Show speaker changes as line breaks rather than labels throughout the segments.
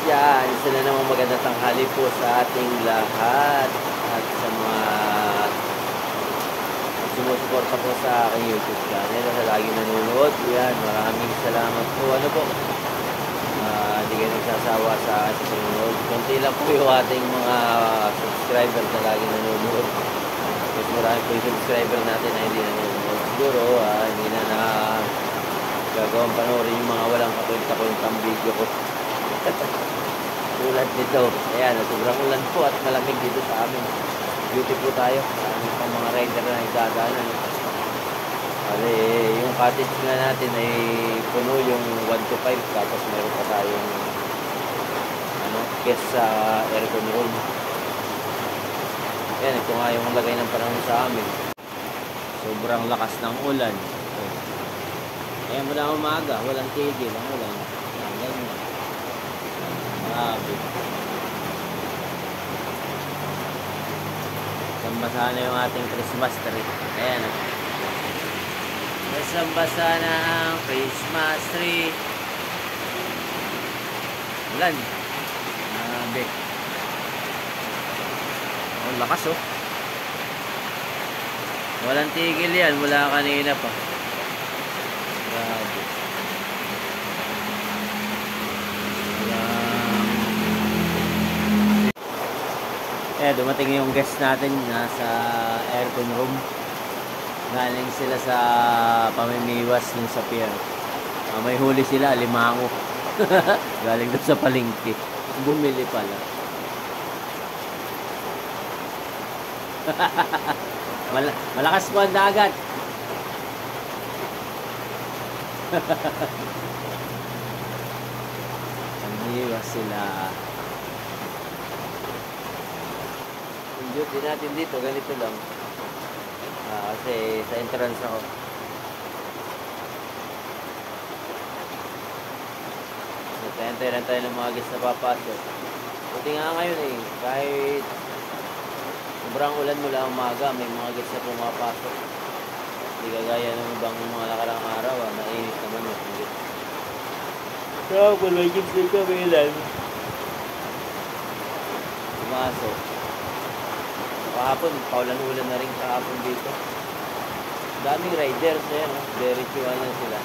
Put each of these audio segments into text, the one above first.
Yan, isa na naman magandang tanghali po sa ating lahat at sa mga sumusuporta po sa aking YouTube channel at sa laging nanonood. Yan, maraming salamat po. Ano po? Hindi kayo nagsasawa sa sunod. Kunti lang po yung ating mga subscriber na laging nanonood. Mas marami po yung subscriber natin na hindi nanonood. Siguro, hindi na gagawang panoorin yung mga walang kakwenta-kwentang video ko. Tulad nito. Ayan, sobrang ulan po at malamig dito sa amin. Beauty po tayo. Aming pang mga rider na nagdadaanan. Kasi yung cottage nga natin ay puno yung 1 to 5. Tapos meron pa tayong guest sa aircon room. Ayan, ito nga yung lagay ng panahon sa amin. Sobrang lakas ng ulan. Ayan, mula umaga, walang tigil ang ulan. Ayan, ganyan. Grabe. Basa na yung ating Christmas tree. Ayan. Basa na ang Christmas tree. Ulan. Grabe. Ang lakas oh. Walang tigil yan mula kanina pa. Grabe. Dumating yung guest natin nasa aircon room. Galing sila sa pamimiwas ng sa pier. May huli sila, limango. Galing doon sa palengke. Bumili pala. Malakas po ang dagat. Pamimiwas sila. Yung duty natin dito, ganito lang. Kasi sa entrance ako. Tantay lang tayo ng mga guests na papasok. Buti nga ngayon kahit sobrang ulan mula umaga, may mga guests na pumapasok. Hindi kagaya ng ibang mga nakarang araw, mainit naman yung guests. So, kung may guests din kami ilan, pumasok. Kahapon, paulan-ulan na rin kahapon dito. Daming riders na yan, very few lang sila.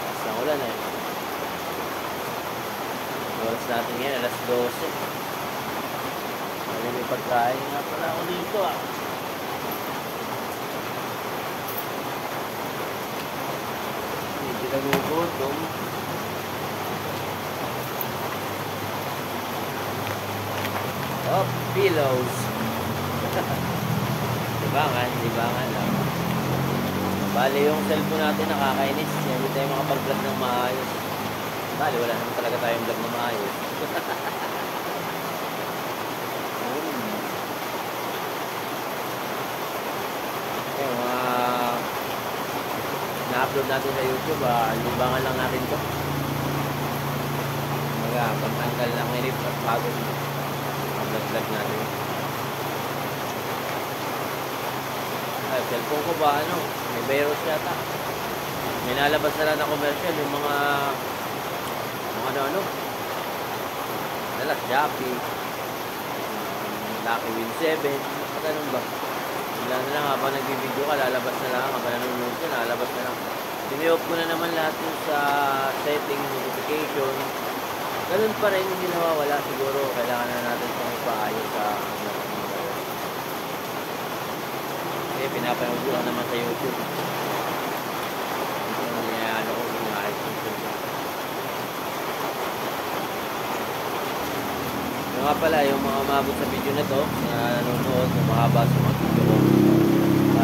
Isang ulan oras natin yan, alas 12. May pagkain nga pala ako dito Hindi nagugutom. Oh, pillows. Libangan lang. Bali, yung cellphone natin nakakainis. Hindi tayo makapag-vlog ng maayos. Bali, wala naman talaga tayong vlog na maayos. Yung na-upload natin sa YouTube, libangan lang natin ito. Pagtanggal ng inip at pagod. Vlog natin. Cellphone ko ba may virus yata. May nalabas na lang na commercial yung mga Shopee, Lucky Win 7, ganun ba? Wala na lang habang nagbibideo ka, lalabas na lang habang nanonood ka, lalabas na lang. Dini-off ko na naman lahat yung sa setting, notification. Ganun pa rin, hindi nawawala. Siguro kailangan na natin itong ipaayos sa kasi pinapanood ko lang naman sa YouTube. Yung nga pala, yung mga umabot sa video na to na nanonood, yung mahaba sa mga video ko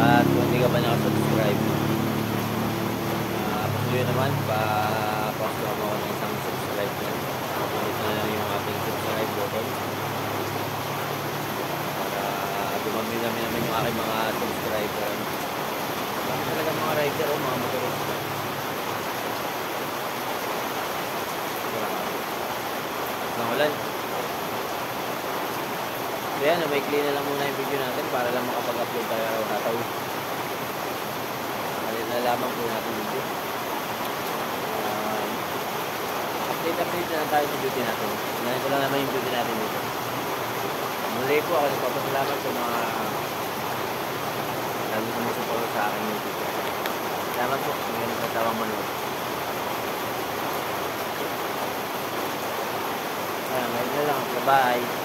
at kung hindi ka ba nakasubscribe, patuloy naman pa-post ako ng isang subscribe na. Ito na lang yung ating subscribe button para dumami naman yung aking mga subscriber. Bakit talaga mga rider o mga motorista? At ng ulan. Kaya maikli na lang muna yung video natin para lang makapag-upload tayo araw-araw. Nalaman po natin video. update na lang tayo sa duty natin. Ganito lang naman yung duty natin dito. Muli po ako nagpapasalamat sa mga lagi sumusuporta sa akin YouTube. Salamat po. Hindi ka nagkasawang manood. Ngayon na lang. Bye-bye.